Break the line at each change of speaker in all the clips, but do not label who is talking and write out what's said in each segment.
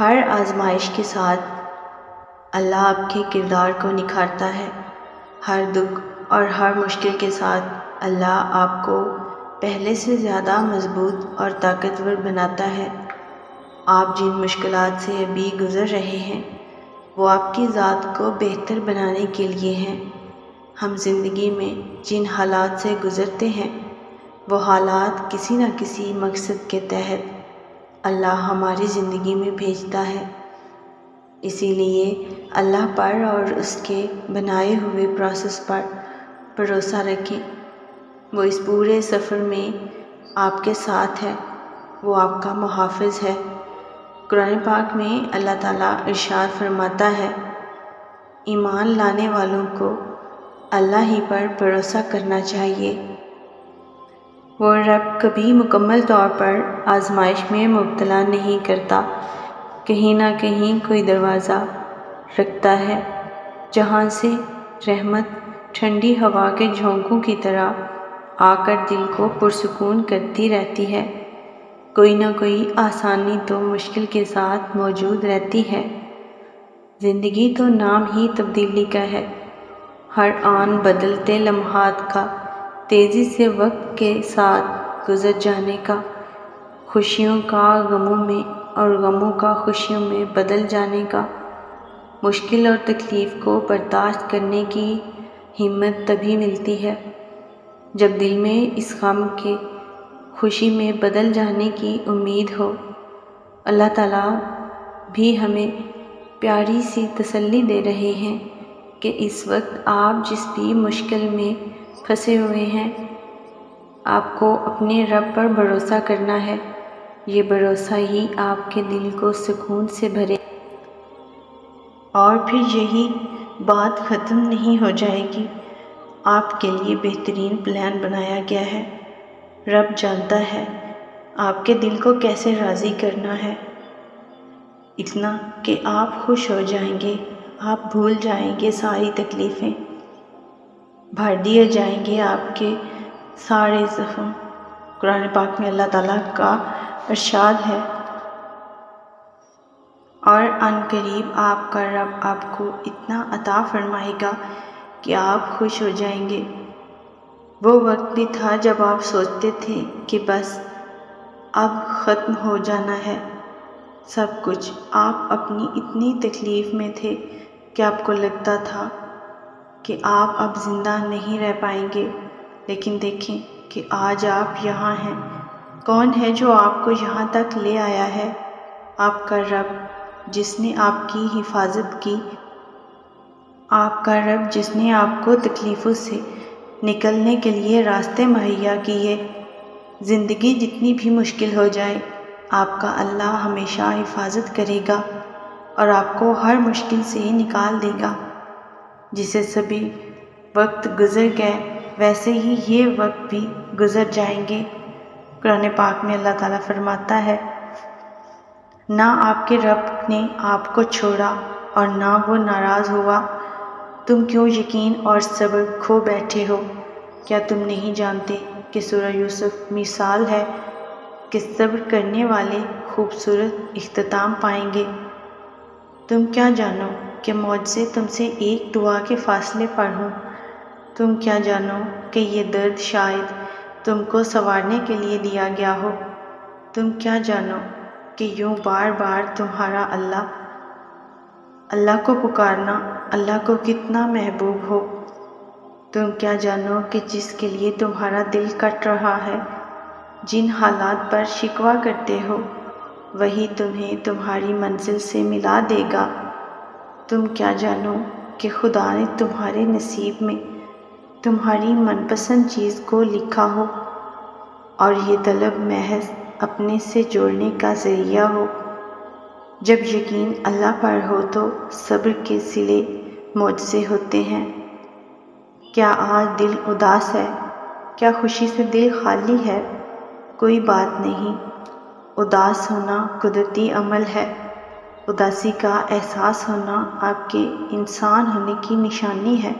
ہر آزمائش کے ساتھ اللہ آپ کے کردار کو نکھارتا ہے۔ ہر دکھ اور ہر مشکل کے ساتھ اللہ آپ کو پہلے سے زیادہ مضبوط اور طاقتور بناتا ہے۔ آپ جن مشکلات سے ابھی گزر رہے ہیں وہ آپ کی ذات کو بہتر بنانے کے لیے ہیں۔ ہم زندگی میں جن حالات سے گزرتے ہیں وہ حالات کسی نہ کسی مقصد کے تحت اللہ ہماری زندگی میں بھیجتا ہے۔ اسی لیے اللہ پر اور اس کے بنائے ہوئے پروسیس پر بھروسہ رکھیں۔ وہ اس پورے سفر میں آپ کے ساتھ ہے، وہ آپ کا محافظ ہے۔ قرآن پاک میں اللہ تعالیٰ ارشاد فرماتا ہے، ایمان لانے والوں کو اللہ ہی پر بھروسہ کرنا چاہیے۔ وہ رب کبھی مکمل طور پر آزمائش میں مبتلا نہیں کرتا، کہیں نہ کہیں کوئی دروازہ رکھتا ہے جہاں سے رحمت ٹھنڈی ہوا کے جھونکوں کی طرح آ کر دل کو پرسکون کرتی رہتی ہے۔ کوئی نہ کوئی آسانی تو مشکل کے ساتھ موجود رہتی ہے۔ زندگی تو نام ہی تبدیلی کا ہے، ہر آن بدلتے لمحات کا، تیزی سے وقت کے ساتھ گزر جانے کا، خوشیوں کا غموں میں اور غموں کا خوشیوں میں بدل جانے کا۔ مشکل اور تکلیف کو برداشت کرنے کی ہمت تبھی ملتی ہے جب دل میں اس غم کے خوشی میں بدل جانے کی امید ہو۔ اللہ تعالیٰ بھی ہمیں پیاری سی تسلی دے رہے ہیں کہ اس وقت آپ جس بھی مشکل میں پھنسے ہوئے ہیں آپ کو اپنے رب پر بھروسہ کرنا ہے۔ یہ بھروسہ ہی آپ کے دل کو سکون سے بھرے اور پھر یہی بات ختم نہیں ہو جائے گی۔ آپ کے لیے بہترین پلان بنایا گیا ہے۔ رب جانتا ہے آپ کے دل کو کیسے راضی کرنا ہے، اتنا کہ آپ خوش ہو جائیں گے، آپ بھول جائیں گے ساری تکلیفیں، بھر دیے جائیں گے آپ کے سارے زخم۔ قرآن پاک میں اللہ تعالیٰ کا ارشاد ہے، اور ان قریب آپ کا رب آپ کو اتنا عطا فرمائے گا کہ آپ خوش ہو جائیں گے۔ وہ وقت بھی تھا جب آپ سوچتے تھے کہ بس اب ختم ہو جانا ہے سب کچھ۔ آپ اپنی اتنی تکلیف میں تھے کہ آپ کو لگتا تھا کہ آپ اب زندہ نہیں رہ پائیں گے، لیکن دیکھیں کہ آج آپ یہاں ہیں۔ کون ہے جو آپ کو یہاں تک لے آیا ہے؟ آپ کا رب جس نے آپ کی حفاظت کی، آپ کا رب جس نے آپ کو تکلیفوں سے نکلنے کے لیے راستے مہیا کیے۔ زندگی جتنی بھی مشکل ہو جائے آپ کا اللہ ہمیشہ حفاظت کرے گا اور آپ کو ہر مشکل سے نکال دے گا۔ جسے سبھی وقت گزر گئے ویسے ہی یہ وقت بھی گزر جائیں گے۔ قرآن پاک میں اللہ تعالیٰ فرماتا ہے، نہ آپ کے رب نے آپ کو چھوڑا اور نہ وہ ناراض ہوا، تم کیوں یقین اور صبر کھو بیٹھے ہو؟ کیا تم نہیں جانتے کہ سورہ یوسف مثال ہے کہ صبر کرنے والے خوبصورت اختتام پائیں گے؟ تم کیا جانو کہ معجزے تم سے ایک دعا کے فاصلے پر ہوں؟ تم کیا جانو کہ یہ درد شاید تم کو سنوارنے کے لیے دیا گیا ہو؟ تم کیا جانو کہ یوں بار بار تمہارا اللہ کو پکارنا اللہ کو کتنا محبوب ہو؟ تم کیا جانو کہ جس کے لیے تمہارا دل کٹ رہا ہے، جن حالات پر شکوہ کرتے ہو، وہی تمہیں تمہاری منزل سے ملا دے گا۔ تم کیا جانو کہ خدا نے تمہارے نصیب میں تمہاری من پسند چیز کو لکھا ہو اور یہ طلب محض اپنے سے جوڑنے کا ذریعہ ہو۔ جب یقین اللہ پر ہو تو صبر کے صلے معجزے ہوتے ہیں۔ کیا آج دل اداس ہے؟ کیا خوشی سے دل خالی ہے؟ کوئی بات نہیں، اداس ہونا قدرتی عمل ہے۔ اداسی کا احساس ہونا آپ کے انسان ہونے کی نشانی ہے۔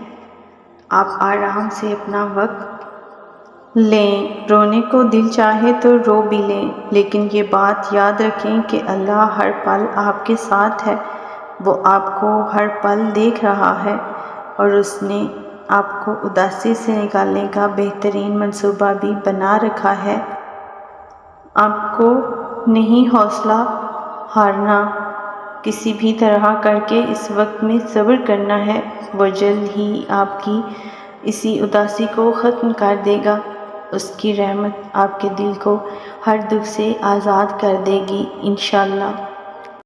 آپ آرام سے اپنا وقت لیں، رونے کو دل چاہے تو رو بھی لیں، لیکن یہ بات یاد رکھیں کہ اللہ ہر پل آپ کے ساتھ ہے، وہ آپ کو ہر پل دیکھ رہا ہے اور اس نے آپ کو اداسی سے نکالنے کا بہترین منصوبہ بھی بنا رکھا ہے۔ آپ کو نہیں حوصلہ ہارنا، کسی بھی طرح کر کے اس وقت میں صبر کرنا ہے، وہ جلد ہی آپ کی اسی اداسی کو ختم کر دے گا۔ اس کی رحمت آپ کے دل کو ہر دکھ سے آزاد کر دے گی انشاءاللہ۔